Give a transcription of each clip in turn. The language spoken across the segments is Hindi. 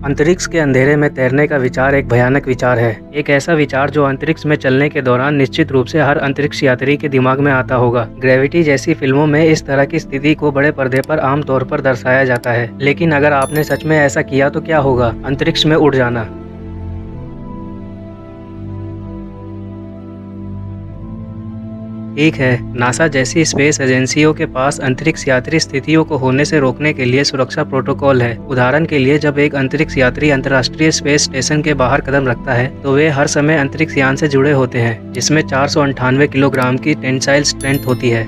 अंतरिक्ष के अंधेरे में तैरने का विचार एक भयानक विचार है। एक ऐसा विचार जो अंतरिक्ष में चलने के दौरान निश्चित रूप से हर अंतरिक्ष यात्री के दिमाग में आता होगा। ग्रेविटी जैसी फिल्मों में इस तरह की स्थिति को बड़े पर्दे पर आमतौर पर दर्शाया जाता है, लेकिन अगर आपने सच में ऐसा किया तो क्या होगा? अंतरिक्ष में उड़ जाना। ठीक है, नासा जैसी स्पेस एजेंसियों के पास अंतरिक्ष यात्री स्थितियों को होने से रोकने के लिए सुरक्षा प्रोटोकॉल है। उदाहरण के लिए, जब एक अंतरिक्ष यात्री अंतर्राष्ट्रीय स्पेस स्टेशन के बाहर कदम रखता है तो वे हर समय अंतरिक्ष यान से जुड़े होते हैं, जिसमें 498 किलोग्राम की टेंसाइल स्ट्रेंथ होती है।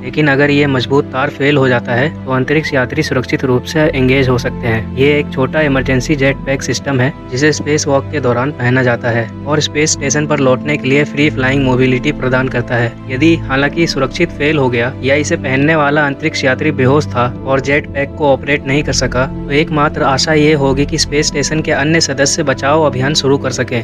लेकिन अगर ये मजबूत तार फेल हो जाता है तो अंतरिक्ष यात्री सुरक्षित रूप से एंगेज हो सकते हैं। ये एक छोटा इमरजेंसी जेट पैक सिस्टम है जिसे स्पेस वॉक के दौरान पहना जाता है और स्पेस स्टेशन पर लौटने के लिए फ्री फ्लाइंग मोबिलिटी प्रदान करता है। यदि हालांकि सुरक्षित फेल हो गया या इसे पहनने वाला अंतरिक्ष यात्री बेहोश था और जेट पैक को ऑपरेट नहीं कर सका, तो एकमात्र आशा ये होगी कि स्पेस स्टेशन के अन्य सदस्य बचाव अभियान शुरू कर सकें।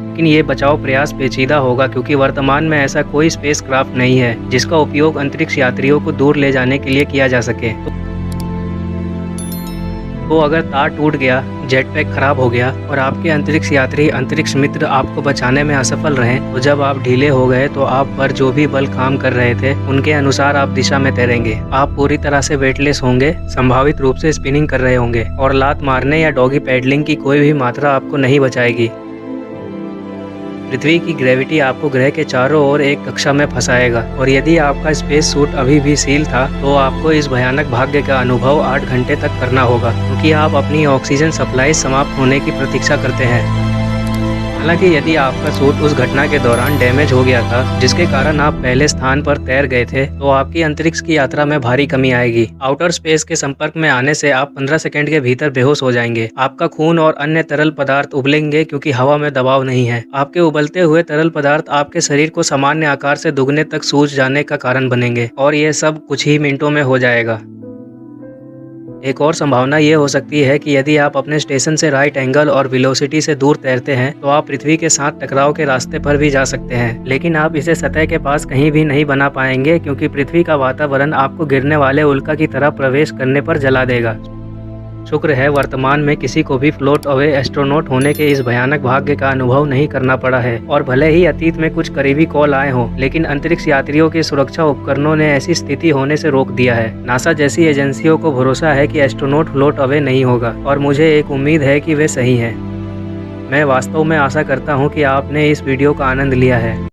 लेकिन ये बचाव प्रयास पेचीदा होगा क्योंकि वर्तमान में ऐसा कोई स्पेस क्राफ्ट नहीं है जिसका उपयोग अंतरिक्ष यात्रियों को दूर ले जाने के लिए किया जा सके। तो अगर तार टूट गया, जेट पैक खराब हो गया और आपके अंतरिक्ष यात्री अंतरिक्ष मित्र आपको बचाने में असफल रहे, तो जब आप ढीले हो गए तो आप पर जो भी बल काम कर रहे थे उनके अनुसार आप दिशा में तैरेंगे। आप पूरी तरह से वेटलेस होंगे, संभावित रूप से स्पिनिंग कर रहे होंगे और लात मारने या डॉगी पैडलिंग की कोई भी मात्रा आपको नहीं बचाएगी। पृथ्वी की ग्रेविटी आपको ग्रह के चारों ओर एक कक्षा में फंसाएगा और यदि आपका स्पेस सूट अभी भी सील था तो आपको इस भयानक भाग्य का अनुभव 8 घंटे तक करना होगा, क्योंकि आप अपनी ऑक्सीजन सप्लाई समाप्त होने की प्रतीक्षा करते हैं। हालांकि यदि आपका सूट उस घटना के दौरान डैमेज हो गया था जिसके कारण आप पहले स्थान पर तैर गए थे, तो आपकी अंतरिक्ष की यात्रा में भारी कमी आएगी। आउटर स्पेस के संपर्क में आने से आप 15 सेकंड के भीतर बेहोश हो जाएंगे। आपका खून और अन्य तरल पदार्थ उबलेंगे क्योंकि हवा में दबाव नहीं है। आपके उबलते हुए तरल पदार्थ आपके शरीर को सामान्य आकार से दुगने तक सूज जाने का कारण बनेंगे और यह सब कुछ ही मिनटों में हो जाएगा। एक और संभावना ये हो सकती है कि यदि आप अपने स्टेशन से राइट एंगल और वेलोसिटी से दूर तैरते हैं तो आप पृथ्वी के साथ टकराव के रास्ते पर भी जा सकते हैं, लेकिन आप इसे सतह के पास कहीं भी नहीं बना पाएंगे क्योंकि पृथ्वी का वातावरण आपको गिरने वाले उल्का की तरह प्रवेश करने पर जला देगा। शुक्र है वर्तमान में किसी को भी फ्लोट अवे एस्ट्रोनॉट होने के इस भयानक भाग्य का अनुभव नहीं करना पड़ा है, और भले ही अतीत में कुछ करीबी कॉल आए हों, लेकिन अंतरिक्ष यात्रियों के सुरक्षा उपकरणों ने ऐसी स्थिति होने से रोक दिया है। नासा जैसी एजेंसियों को भरोसा है कि एस्ट्रोनॉट फ्लोट अवे नहीं होगा और मुझे एक उम्मीद है कि वे सही हैं। मैं वास्तव में आशा करता हूँ कि आपने इस वीडियो का आनंद लिया है।